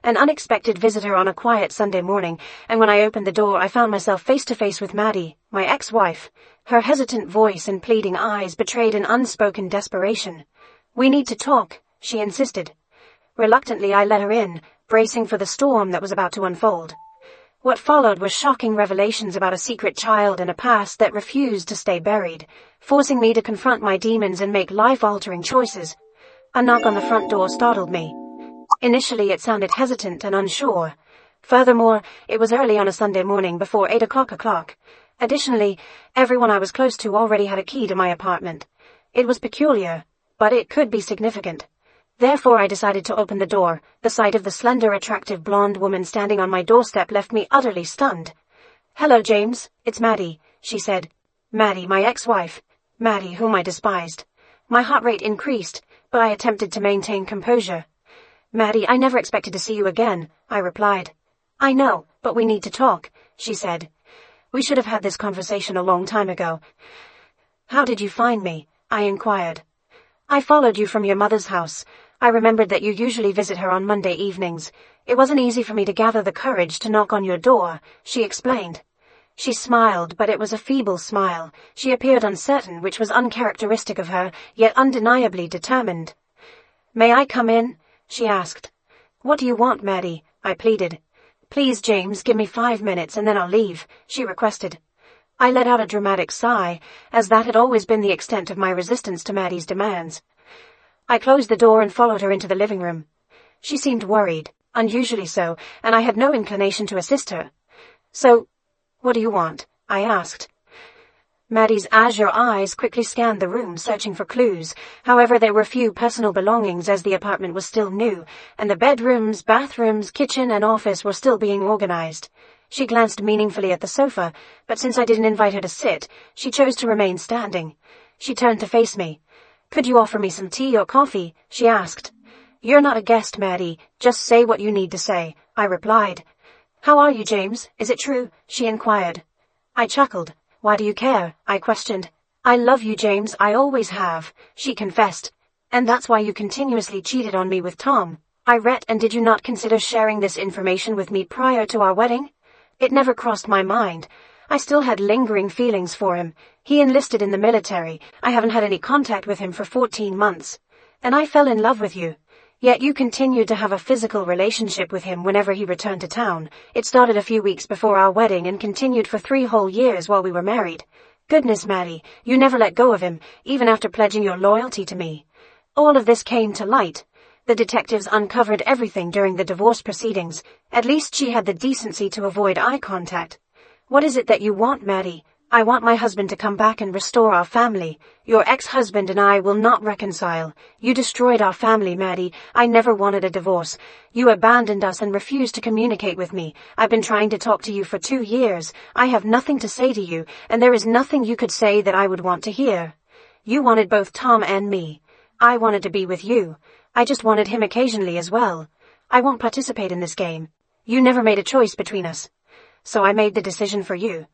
An unexpected visitor on a quiet Sunday morning, and when I opened the door I found myself face to face with Maddie, my ex-wife. Her hesitant voice and pleading eyes betrayed an unspoken desperation. "We need to talk," she insisted. Reluctantly I let her in, bracing for the storm that was about to unfold. What followed was shocking revelations about a secret child and a past that refused to stay buried, forcing me to confront my demons and make life-altering choices. A knock on the front door startled me. Initially it sounded hesitant and unsure. Furthermore, it was early on a Sunday morning before 8 o'clock. Additionally, everyone I was close to already had a key to my apartment. It was peculiar, but it could be significant. Therefore I decided to open the door. The sight of the slender, attractive blonde woman standing on my doorstep left me utterly stunned. "Hello, James, it's Maddie," she said. Maddie, my ex-wife. Maddie, whom I despised. My heart rate increased, but I attempted to maintain composure. "Maddie, I never expected to see you again," I replied. "I know, but we need to talk," she said. "We should have had this conversation a long time ago." "How did you find me?" I inquired. "I followed you from your mother's house. I remembered that you usually visit her on Monday evenings. It wasn't easy for me to gather the courage to knock on your door," she explained. She smiled, but it was a feeble smile. She appeared uncertain, which was uncharacteristic of her, yet undeniably determined. "May I come in?" she asked. "What do you want, Maddie?" I pleaded. "Please, James, give me 5 minutes and then I'll leave," she requested. I let out a dramatic sigh, as that had always been the extent of my resistance to Maddie's demands. I closed the door and followed her into the living room. She seemed worried, unusually so, and I had no inclination to assist her. "So, what do you want?" I asked. Maddie's azure eyes quickly scanned the room, searching for clues. However, there were few personal belongings as the apartment was still new, and the bedrooms, bathrooms, kitchen, and office were still being organized. She glanced meaningfully at the sofa, but since I didn't invite her to sit, she chose to remain standing. She turned to face me. "Could you offer me some tea or coffee?" she asked. "You're not a guest, Maddie. Just say what you need to say," I replied. "How are you, James? Is it true?" she inquired. I chuckled. "Why do you care?" I questioned. "I love you, James, I always have," she confessed. "And that's why you continuously cheated on me with Tom." I read, "And did you not consider sharing this information with me prior to our wedding?" It never crossed my mind. I still had lingering feelings for him. He enlisted in the military. I haven't had any contact with him for 14 months. And I fell in love with you. Yet you continued to have a physical relationship with him whenever he returned to town. It started a few weeks before our wedding and continued for 3 whole years while we were married. Goodness, Maddie, you never let go of him, even after pledging your loyalty to me. All of this came to light. The detectives uncovered everything during the divorce proceedings. At least she had the decency to avoid eye contact. What is it that you want, Maddie? I want my husband to come back and restore our family. Your ex-husband and I will not reconcile. You destroyed our family, Maddie. I never wanted a divorce. You abandoned us and refused to communicate with me. I've been trying to talk to you for 2 years. I have nothing to say to you, and there is nothing you could say that I would want to hear. You wanted both Tom and me. I wanted to be with you. I just wanted him occasionally as well. I won't participate in this game. You never made a choice between us. So I made the decision for you."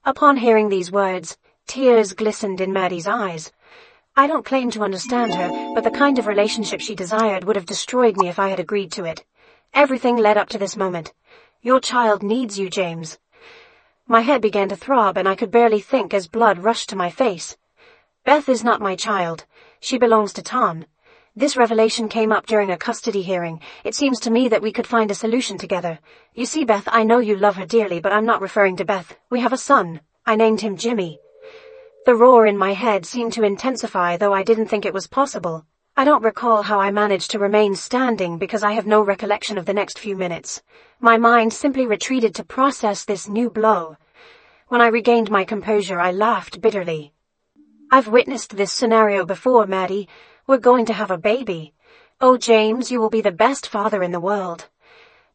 Upon hearing these words, tears glistened in Maddie's eyes. I don't claim to understand her, but the kind of relationship she desired would have destroyed me if I had agreed to it. Everything led up to this moment. Your child needs you, James. My head began to throb and I could barely think as blood rushed to my face. Beth is not my child. She belongs to Tom. This revelation came up during a custody hearing. It seems to me that we could find a solution together. You see, Beth, I know you love her dearly, but I'm not referring to Beth. We have a son. I named him Jimmy. The roar in my head seemed to intensify, though I didn't think it was possible. I don't recall how I managed to remain standing because I have no recollection of the next few minutes. My mind simply retreated to process this new blow. When I regained my composure, I laughed bitterly. "I've witnessed this scenario before, Maddie. We're going to have a baby. Oh, James, you will be the best father in the world."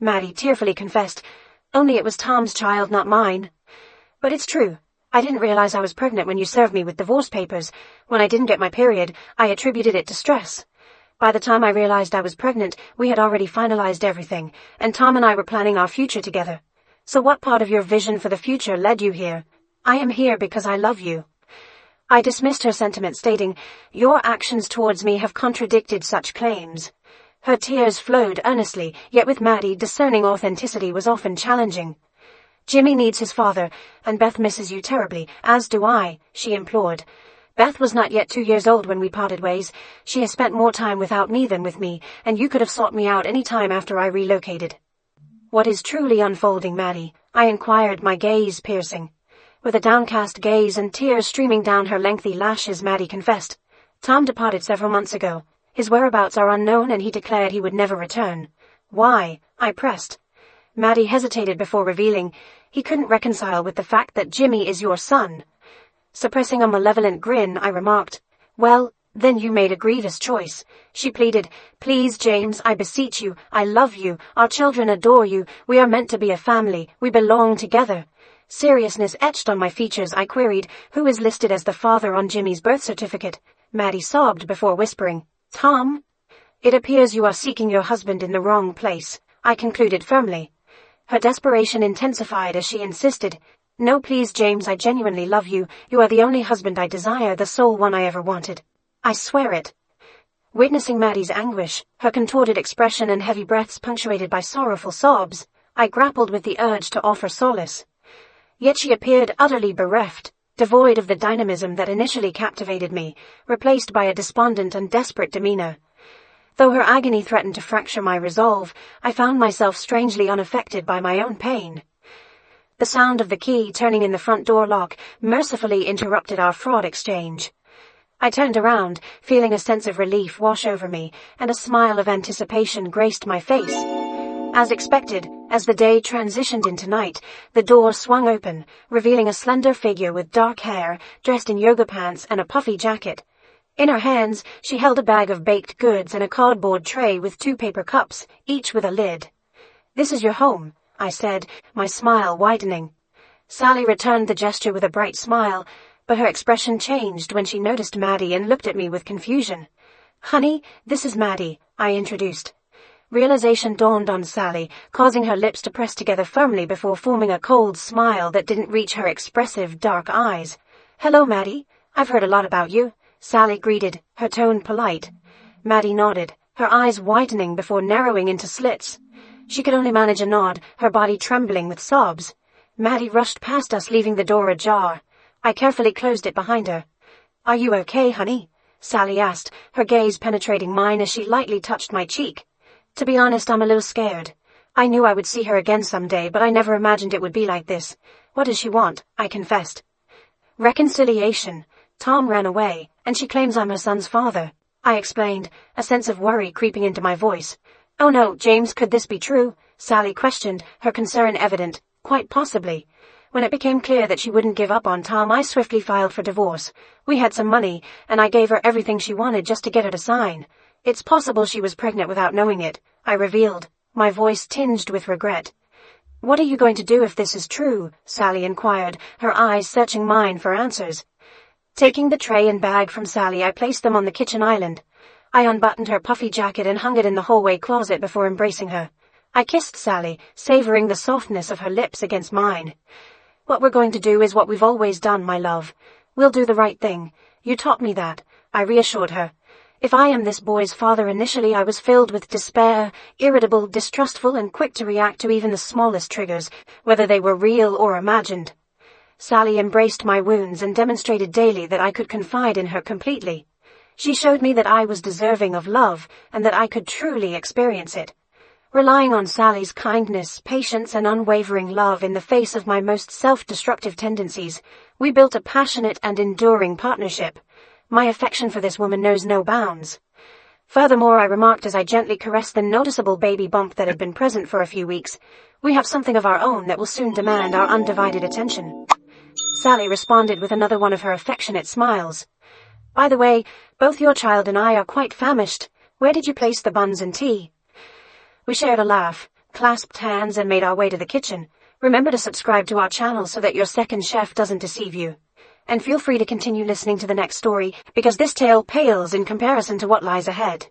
Maddie tearfully confessed, "Only it was Tom's child, not mine." "But it's true. I didn't realize I was pregnant when you served me with divorce papers. When I didn't get my period, I attributed it to stress. By the time I realized I was pregnant, we had already finalized everything, and Tom and I were planning our future together. So what part of your vision for the future led you here?" "I am here because I love you." I dismissed her sentiment, stating, "Your actions towards me have contradicted such claims." Her tears flowed earnestly, yet with Maddie discerning authenticity was often challenging. Jimmy needs his father, and Beth misses you terribly, as do I, she implored. Beth was not yet 2 years old when we parted ways. She has spent more time without me than with me, and you could have sought me out any time after I relocated. What is truly unfolding, Maddie? I inquired, my gaze piercing. With a downcast gaze and tears streaming down her lengthy lashes, Maddie confessed. Tom departed several months ago. His whereabouts are unknown and he declared he would never return. Why? I pressed. Maddie hesitated before revealing. He couldn't reconcile with the fact that Jimmy is your son. Suppressing a malevolent grin, I remarked, well, then you made a grievous choice. She pleaded, please, James, I beseech you, I love you, our children adore you, we are meant to be a family, we belong together. Seriousness etched on my features, I queried, who is listed as the father on Jimmy's birth certificate? Maddie sobbed before whispering, Tom? It appears you are seeking your husband in the wrong place, I concluded firmly. Her desperation intensified as she insisted, no, please, James, I genuinely love you. You are the only husband I desire, the sole one I ever wanted. I swear it. Witnessing Maddie's anguish, her contorted expression and heavy breaths punctuated by sorrowful sobs, I grappled with the urge to offer solace. Yet she appeared utterly bereft, devoid of the dynamism that initially captivated me, replaced by a despondent and desperate demeanor. Though her agony threatened to fracture my resolve, I found myself strangely unaffected by my own pain. The sound of the key turning in the front door lock mercifully interrupted our fraud exchange. I turned around, feeling a sense of relief wash over me, and a smile of anticipation graced my face. As expected, as the day transitioned into night, the door swung open, revealing a slender figure with dark hair, dressed in yoga pants and a puffy jacket. In her hands, she held a bag of baked goods and a cardboard tray with 2 paper cups, each with a lid. This is your home, I said, my smile widening. Sally returned the gesture with a bright smile, but her expression changed when she noticed Maddie and looked at me with confusion. Honey, this is Maddie, I introduced. Realization dawned on Sally, causing her lips to press together firmly before forming a cold smile that didn't reach her expressive dark eyes. Hello, Maddie. I've heard a lot about you, Sally greeted, her tone polite. Maddie nodded, her eyes widening before narrowing into slits. She could only manage a nod, her body trembling with sobs. Maddie rushed past us, leaving the door ajar. I carefully closed it behind her. Are you okay, honey? Sally asked, her gaze penetrating mine as she lightly touched my cheek. To be honest, I'm a little scared. I knew I would see her again someday, but I never imagined it would be like this. What does she want? I confessed. Reconciliation. Tom ran away, and she claims I'm her son's father. I explained, a sense of worry creeping into my voice. Oh no, James, could this be true? Sally questioned, her concern evident. Quite possibly. When it became clear that she wouldn't give up on Tom, I swiftly filed for divorce. We had some money, and I gave her everything she wanted just to get her to sign. It's possible she was pregnant without knowing it, I revealed, my voice tinged with regret. What are you going to do if this is true? Sally inquired, her eyes searching mine for answers. Taking the tray and bag from Sally, I placed them on the kitchen island. I unbuttoned her puffy jacket and hung it in the hallway closet before embracing her. I kissed Sally, savoring the softness of her lips against mine. What we're going to do is what we've always done, my love. We'll do the right thing. You taught me that, I reassured her. If I am this boy's father, initially I was filled with despair, irritable, distrustful, and quick to react to even the smallest triggers, whether they were real or imagined. Sally embraced my wounds and demonstrated daily that I could confide in her completely. She showed me that I was deserving of love, and that I could truly experience it. Relying on Sally's kindness, patience, and unwavering love in the face of my most self-destructive tendencies, we built a passionate and enduring partnership. My affection for this woman knows no bounds. Furthermore, I remarked as I gently caressed the noticeable baby bump that had been present for a few weeks, we have something of our own that will soon demand our undivided attention. Sally responded with another one of her affectionate smiles. By the way, both your child and I are quite famished. Where did you place the buns and tea? We shared a laugh, clasped hands, and made our way to the kitchen. Remember to subscribe to our channel so that your second chef doesn't deceive you. And feel free to continue listening to the next story, because this tale pales in comparison to what lies ahead.